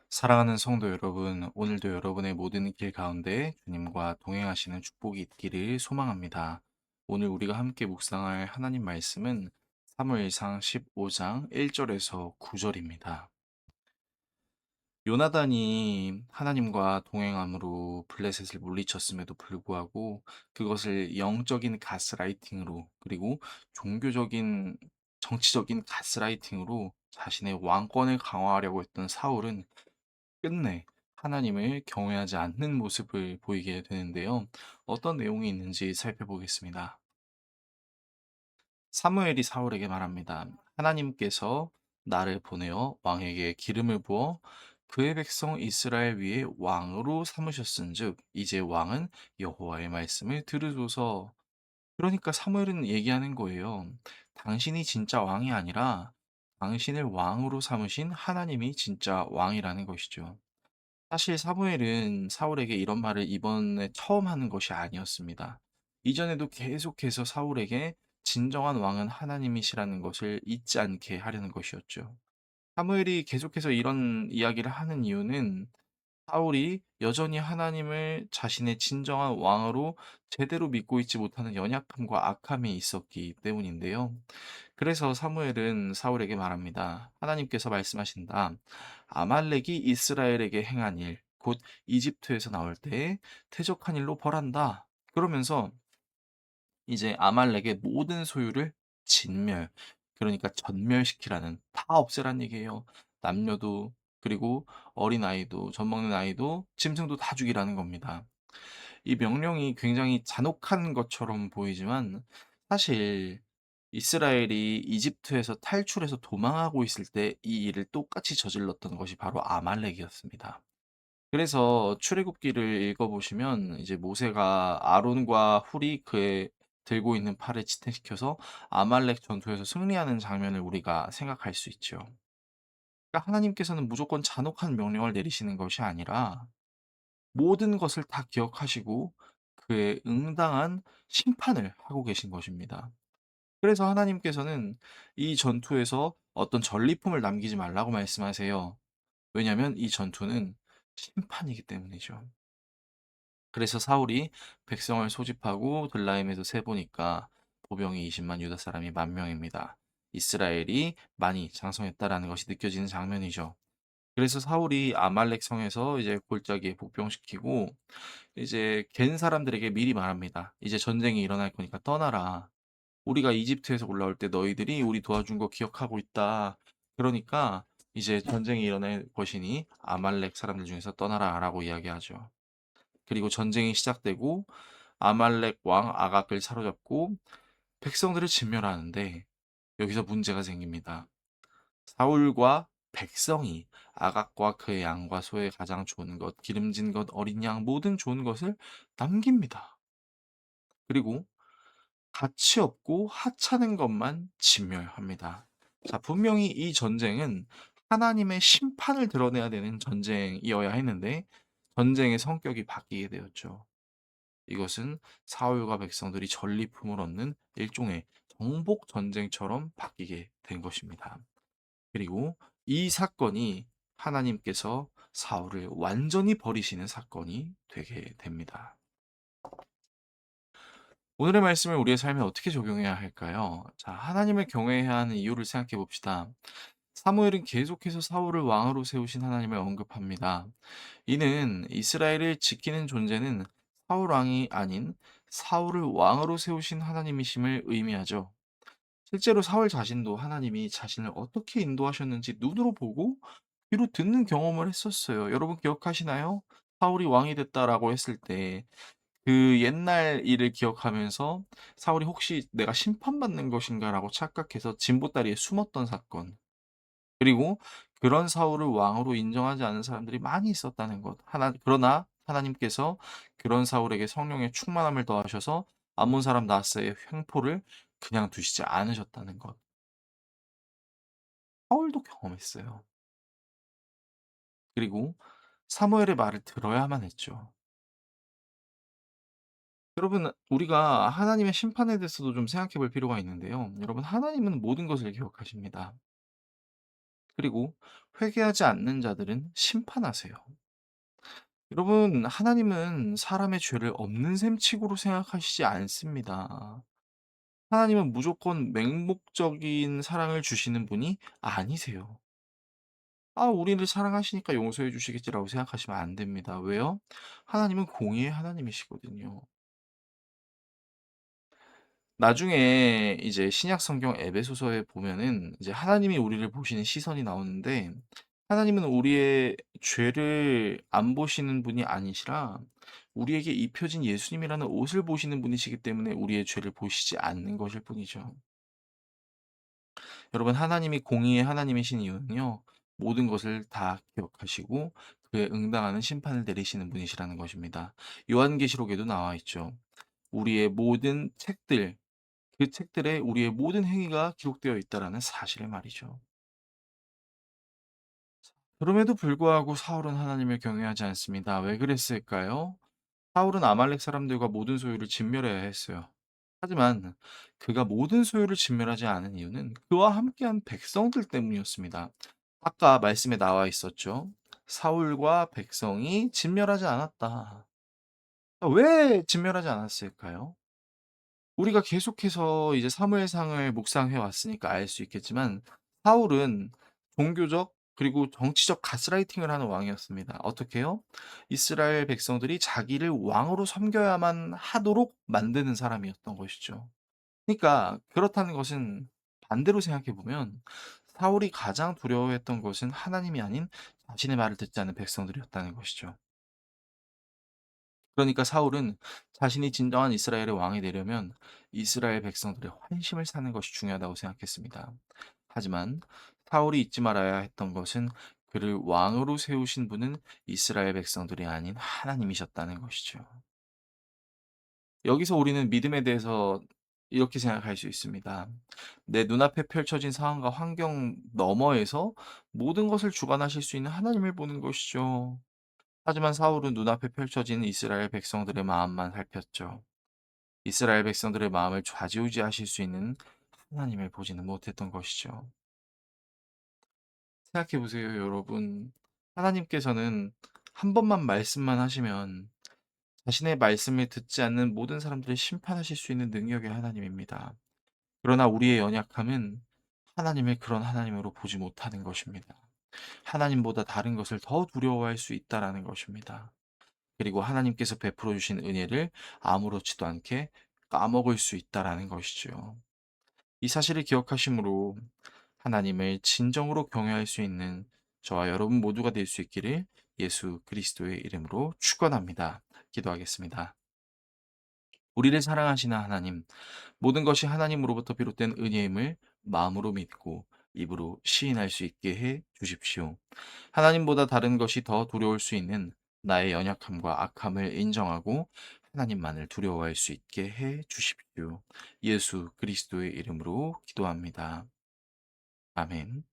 사랑하는 성도 여러분, 오늘도 여러분의 모든 길 가운데 주님과 동행하시는 축복이 있기를 소망합니다. 오늘 우리가 함께 묵상할 하나님 말씀은 사무엘상 15장 1절에서 9절입니다. 요나단이 하나님과 동행함으로 블레셋을 물리쳤음에도 불구하고 그것을 영적인 가스라이팅으로 그리고 종교적인 정치적인 가스라이팅으로 자신의 왕권을 강화하려고 했던 사울은 끝내 하나님을 경외하지 않는 모습을 보이게 되는데요. 어떤 내용이 있는지 살펴보겠습니다. 사무엘이 사울에게 말합니다. 하나님께서 나를 보내어 왕에게 기름을 부어 그의 백성 이스라엘 위에 왕으로 삼으셨은즉 이제 왕은 여호와의 말씀을 들으소서. 그러니까 사무엘은 얘기하는 거예요. 당신이 진짜 왕이 아니라 당신을 왕으로 삼으신 하나님이 진짜 왕이라는 것이죠. 사실 사무엘은 사울에게 이런 말을 이번에 처음 하는 것이 아니었습니다. 이전에도 계속해서 사울에게 진정한 왕은 하나님이시라는 것을 잊지 않게 하려는 것이었죠. 사무엘이 계속해서 이런 이야기를 하는 이유는 사울이 여전히 하나님을 자신의 진정한 왕으로 제대로 믿고 있지 못하는 연약함과 악함이 있었기 때문인데요. 그래서 사무엘은 사울에게 말합니다. 하나님께서 말씀하신다. 아말렉이 이스라엘에게 행한 일, 곧 이집트에서 나올 때 태적한 일로 벌한다. 그러면서 이제 아말렉의 모든 소유를 진멸, 그러니까 전멸시키라는 다 없애란 얘기예요. 남녀도 그리고 어린아이도 젖 먹는 아이도 짐승도 다 죽이라는 겁니다. 이 명령이 굉장히 잔혹한 것처럼 보이지만 사실 이스라엘이 이집트에서 탈출해서 도망하고 있을 때 이 일을 똑같이 저질렀던 것이 바로 아말렉이었습니다. 그래서 출애굽기를 읽어보시면 이제 모세가 아론과 훌이 그의 들고 있는 팔을 지탱시켜서 아말렉 전투에서 승리하는 장면을 우리가 생각할 수 있죠. 그러니까 하나님께서는 무조건 잔혹한 명령을 내리시는 것이 아니라 모든 것을 다 기억하시고 그에 응당한 심판을 하고 계신 것입니다. 그래서 하나님께서는 이 전투에서 어떤 전리품을 남기지 말라고 말씀하세요. 왜냐하면 이 전투는 심판이기 때문이죠. 그래서 사울이 백성을 소집하고 들라임에서 세보니까 보병이 20만, 유다 사람이 10,000명입니다. 이스라엘이 많이 장성했다라는 것이 느껴지는 장면이죠. 그래서 사울이 아말렉 성에서 이제 골짜기에 복병시키고 이제 갠 사람들에게 미리 말합니다. "이제 전쟁이 일어날 거니까 떠나라. 우리가 이집트에서 올라올 때 너희들이 우리 도와준 거 기억하고 있다. 그러니까 이제 전쟁이 일어날 것이니 아말렉 사람들 중에서 떠나라."라고 이야기하죠. 그리고 전쟁이 시작되고 아말렉 왕 아각을 사로잡고 백성들을 진멸하는데 여기서 문제가 생깁니다. 사울과 백성이 아각과 그의 양과 소의 가장 좋은 것, 기름진 것, 어린 양 모든 좋은 것을 남깁니다. 그리고 가치 없고 하찮은 것만 진멸합니다. 자, 분명히 이 전쟁은 하나님의 심판을 드러내야 되는 전쟁이어야 했는데 전쟁의 성격이 바뀌게 되었죠. 이것은 사울과 백성들이 전리품을 얻는 일종의 정복 전쟁처럼 바뀌게 된 것입니다. 그리고 이 사건이 하나님께서 사울을 완전히 버리시는 사건이 되게 됩니다. 오늘의 말씀을 우리의 삶에 어떻게 적용해야 할까요? 자, 하나님을 경외해야 하는 이유를 생각해 봅시다. 사무엘은 계속해서 사울을 왕으로 세우신 하나님을 언급합니다. 이는 이스라엘을 지키는 존재는 사울 왕이 아닌 사울을 왕으로 세우신 하나님이심을 의미하죠. 실제로 사울 자신도 하나님이 자신을 어떻게 인도하셨는지 눈으로 보고 귀로 듣는 경험을 했었어요. 여러분 기억하시나요? 사울이 왕이 됐다라고 했을 때 그 옛날 일을 기억하면서 사울이 '혹시 내가 심판받는 것인가.'라고 착각해서 진보다리에 숨었던 사건. 그리고 그런 사울을 왕으로 인정하지 않은 사람들이 많이 있었다는 것. 그러나 하나님께서 그런 사울에게 성령의 충만함을 더하셔서 아몬 사람 나하스의 횡포를 그냥 두시지 않으셨다는 것. 사울도 경험했어요. 그리고 사무엘의 말을 들어야만 했죠. 여러분, 우리가 하나님의 심판에 대해서도 좀 생각해 볼 필요가 있는데요. 여러분, 하나님은 모든 것을 기억하십니다. 그리고 회개하지 않는 자들은 심판하세요. 여러분, 하나님은 사람의 죄를 없는 셈 치고로 생각하시지 않습니다. 하나님은 무조건 맹목적인 사랑을 주시는 분이 아니세요. 우리를 사랑하시니까 용서해 주시겠지라고 생각하시면 안 됩니다. 왜요? 하나님은 공의의 하나님이시거든요. 나중에 이제 신약 성경 에베소서에 보면은 이제 하나님이 우리를 보시는 시선이 나오는데, 하나님은 우리의 죄를 안 보시는 분이 아니시라 우리에게 입혀진 예수님이라는 옷을 보시는 분이시기 때문에 우리의 죄를 보시지 않는 것일 뿐이죠. 여러분, 하나님이 공의의 하나님이신 이유는요, 모든 것을 다 기억하시고 그에 응당하는 심판을 내리시는 분이시라는 것입니다. 요한계시록에도 나와 있죠. 우리의 모든 책들, 그 책들에 우리의 모든 행위가 기록되어 있다라는 사실을 말이죠. 그럼에도 불구하고 사울은 하나님을 경외하지 않습니다. 왜 그랬을까요? 사울은 아말렉 사람들과 모든 소유를 진멸해야 했어요. 하지만 그가 모든 소유를 진멸하지 않은 이유는 그와 함께한 백성들 때문이었습니다. 아까 말씀에 나와 있었죠. 사울과 백성이 진멸하지 않았다. 왜 진멸하지 않았을까요? 우리가 계속해서 이제 사무엘상을 묵상해 왔으니까 알 수 있겠지만, 사울은 종교적 그리고 정치적 가스라이팅을 하는 왕이었습니다. 어떻게요? 이스라엘 백성들이 자기를 왕으로 섬겨야만 하도록 만드는 사람이었던 것이죠. 그러니까 그렇다는 것은, 반대로 생각해 보면 사울이 가장 두려워했던 것은 하나님이 아닌 자신의 말을 듣지 않는 백성들이었다는 것이죠. 그러니까 사울은 자신이 진정한 이스라엘의 왕이 되려면 이스라엘 백성들의 환심을 사는 것이 중요하다고 생각했습니다. 하지만 사울이 잊지 말아야 했던 것은, 그를 왕으로 세우신 분은 이스라엘 백성들이 아닌 하나님이셨다는 것이죠. 여기서 우리는 믿음에 대해서 이렇게 생각할 수 있습니다. 내 눈앞에 펼쳐진 상황과 환경 너머에서 모든 것을 주관하실 수 있는 하나님을 보는 것이죠. 하지만 사울은 눈앞에 펼쳐진 이스라엘 백성들의 마음만 살폈죠. 이스라엘 백성들의 마음을 좌지우지하실 수 있는 하나님을 보지는 못했던 것이죠. 생각해 보세요, 여러분. 하나님께서는 한 번만 말씀만 하시면 자신의 말씀을 듣지 않는 모든 사람들을 심판하실 수 있는 능력의 하나님입니다. 그러나 우리의 연약함은 하나님을 그런 하나님으로 보지 못하는 것입니다. 하나님보다 다른 것을 더 두려워할 수 있다라는 것입니다. 그리고 하나님께서 베풀어 주신 은혜를 아무렇지도 않게 까먹을 수 있다라는 것이죠. 이 사실을 기억하심으로 하나님을 진정으로 경외할 수 있는 저와 여러분 모두가 될 수 있기를 예수 그리스도의 이름으로 축원합니다. 기도하겠습니다. 우리를 사랑하시는 하나님, 모든 것이 하나님으로부터 비롯된 은혜임을 마음으로 믿고 입으로 시인할 수 있게 해 주십시오. 하나님보다 다른 것이 더 두려울 수 있는 나의 연약함과 악함을 인정하고 하나님만을 두려워할 수 있게 해 주십시오. 예수 그리스도의 이름으로 기도합니다. 아멘.